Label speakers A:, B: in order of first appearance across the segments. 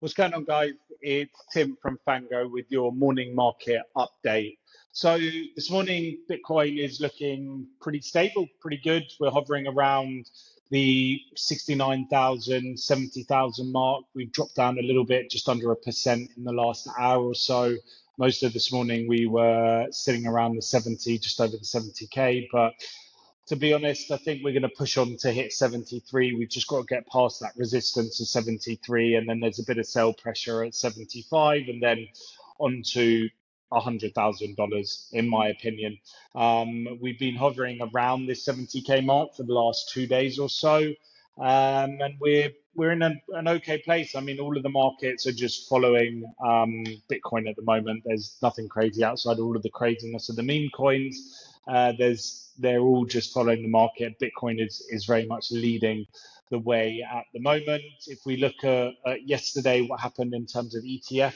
A: What's going on, guys? It's Tim from Fango with your morning market update. So this morning, Bitcoin is looking pretty stable, pretty good. We're hovering around the 69,000, 70,000 mark. We've dropped down a little bit, just under 1% in the last hour or so. Most of this morning, we were sitting around the 70, just over the 70K, but to be honest, I think we're going to push on to hit 73. We've just got to get past that resistance of 73, and then there's a bit of sell pressure at 75, and then on to $100,000, in my opinion. We've been hovering around this 70K mark for the last 2 days or so, and we're in an okay place. I mean, all of the markets are just following Bitcoin at the moment. There's nothing crazy outside all of the craziness of the meme coins. They're all just following the market. Bitcoin is very much leading the way at the moment. If we look at yesterday, what happened in terms of ETF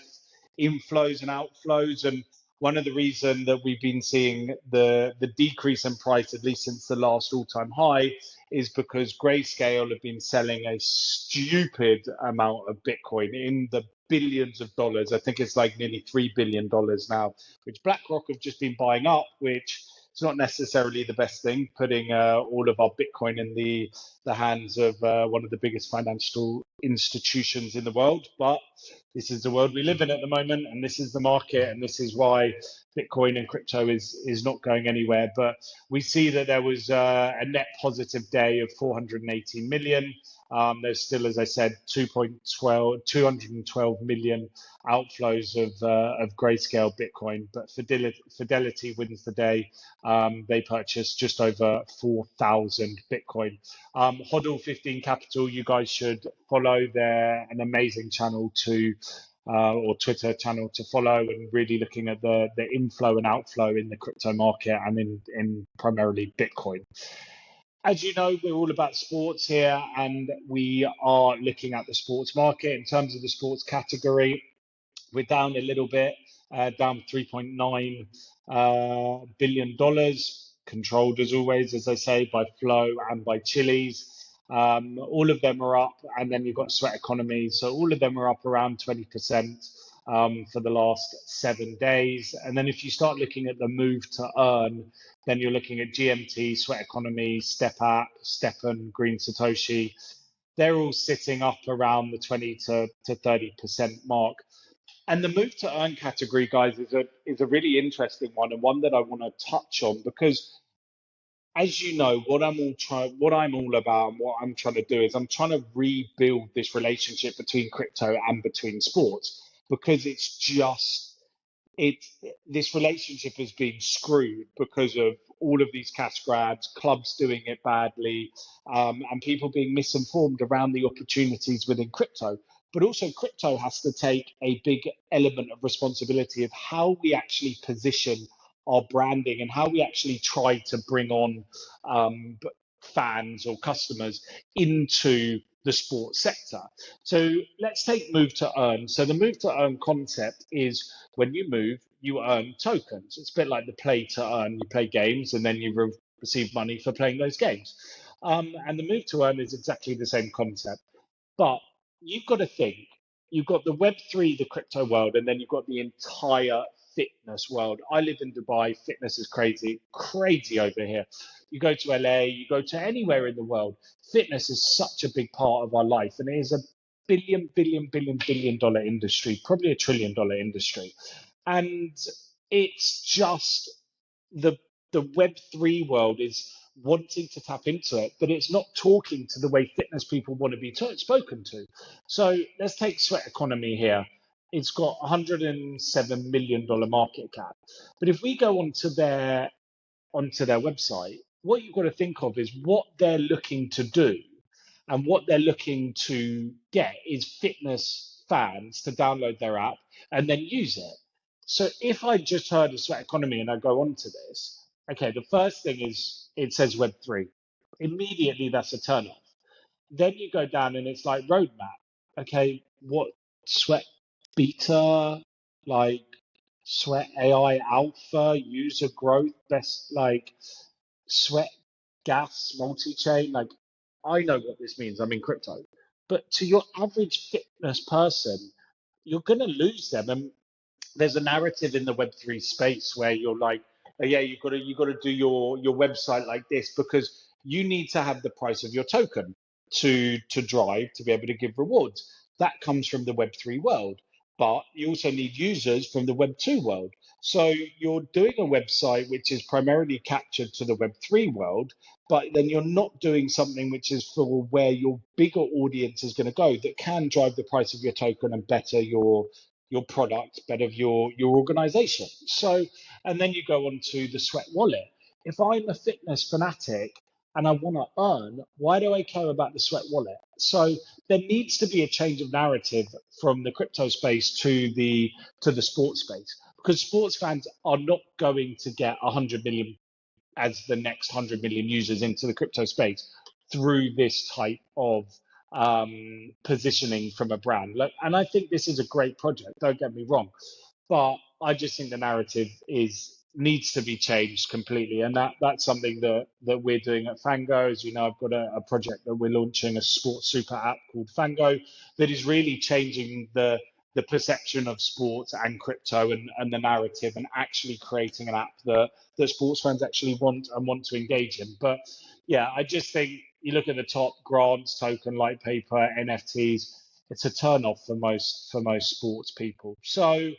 A: inflows and outflows, and one of the reasons that we've been seeing the decrease in price, at least since the last all-time high, is because Grayscale have been selling a stupid amount of Bitcoin in the billions of dollars. I think it's like nearly $3 billion now, which BlackRock have just been buying up, which it's not necessarily the best thing, putting all of our Bitcoin in the hands of one of the biggest financial institutions in the world. But this is the world we live in at the moment, and this is the market, and this is why Bitcoin and crypto is not going anywhere. But we see that there was a net positive day of 418 million. There's still, as I said, 212 million outflows of Grayscale Bitcoin, but Fidelity wins the day. They purchased just over 4,000 Bitcoin. Hodl 15 Capital, you guys should follow. They're an amazing channel to or Twitter channel to follow, and really looking at the inflow and outflow in the crypto market and in primarily Bitcoin. As you know, we're all about sports here, and we are looking at the sports market. In terms of the sports category, we're down a little bit, down $3.9 billion, controlled as always, as I say, by Flow and by Chili's. All of them are up, and then you've got Sweat Economy. So all of them are up around 20% for the last 7 days. And then if you start looking at the move to earn, then you're looking at GMT, Sweat Economy, Step App, Steppen, Green Satoshi. They're all sitting up around the 20 to 30% mark. And the move to earn category, guys, is a really interesting one, and one that I want to touch on, because as you know, what I'm all about, and what I'm trying to do is I'm trying to rebuild this relationship between crypto and between sports, because this relationship has been screwed because of all of these cash grabs, clubs doing it badly, and people being misinformed around the opportunities within crypto. But also, crypto has to take a big element of responsibility of how we actually position our branding and how we actually try to bring on fans or customers into the sports sector. So let's take move to earn. So the move to earn concept is when you move, you earn tokens. It's a bit like the play to earn. You play games and then you receive money for playing those games. And the move to earn is exactly the same concept. But you've got to think, you've got the Web3, the crypto world, and then you've got the entire fitness world. I live in Dubai. Fitness is crazy, crazy over here. You go to LA, you go to anywhere in the world. Fitness is such a big part of our life, and it is a billion dollar industry, probably $1 trillion industry. And it's just the Web3 world is wanting to tap into it, but it's not talking to the way fitness people want to be spoken to. So let's take Sweat Economy here. It's got $107 million market cap. But if we go onto their website, what you've got to think of is what they're looking to do, and what they're looking to get is fitness fans to download their app and then use it. So if I just heard of Sweat Economy and I go onto this, okay, the first thing is it says Web3. Immediately that's a turn off. Then you go down and it's like roadmap. Okay, what Sweat Beta, like Sweat AI Alpha, user growth, best like Sweat Gas multi-chain. Like, I know what this means. I'm in crypto. But to your average fitness person, you're going to lose them. And there's a narrative in the Web3 space where you're like, oh, yeah, you got to do your website like this because you need to have the price of your token to drive to be able to give rewards. That comes from the Web3 world, but you also need users from the Web2 world. So you're doing a website which is primarily captured to the Web3 world, but then you're not doing something which is for where your bigger audience is going to go that can drive the price of your token and better your product, better your organization. So, and then you go on to the Sweat wallet. If I'm a fitness fanatic and I want to earn, why do I care about the Sweat wallet? So there needs to be a change of narrative from the crypto space to the sports space, because sports fans are not going to get 100 million as the next 100 million users into the crypto space through this type of positioning from a brand. And I think this is a great project, don't get me wrong, but I just think the narrative is needs to be changed completely, and that's something that we're doing at Fango. As you know, I've got a project that we're launching, a sports super app called Fango, that is really changing the perception of sports and crypto and the narrative, and actually creating an app that sports fans actually want to engage in. But yeah, I just think you look at the top grants, token, light paper, NFTs, it's a turn off for most sports people. So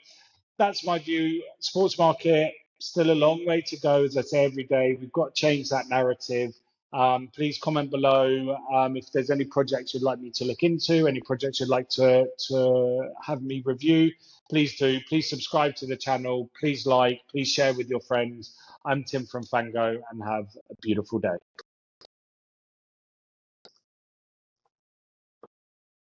A: that's my view. Sports market, still a long way to go. As I say every day, we've got to change that narrative. Please comment below if there's any projects you'd like me to look into, any projects you'd like to have me review. Please do. Please subscribe to the channel. Please like, please share with your friends. I'm Tim from Fango, and have a beautiful day.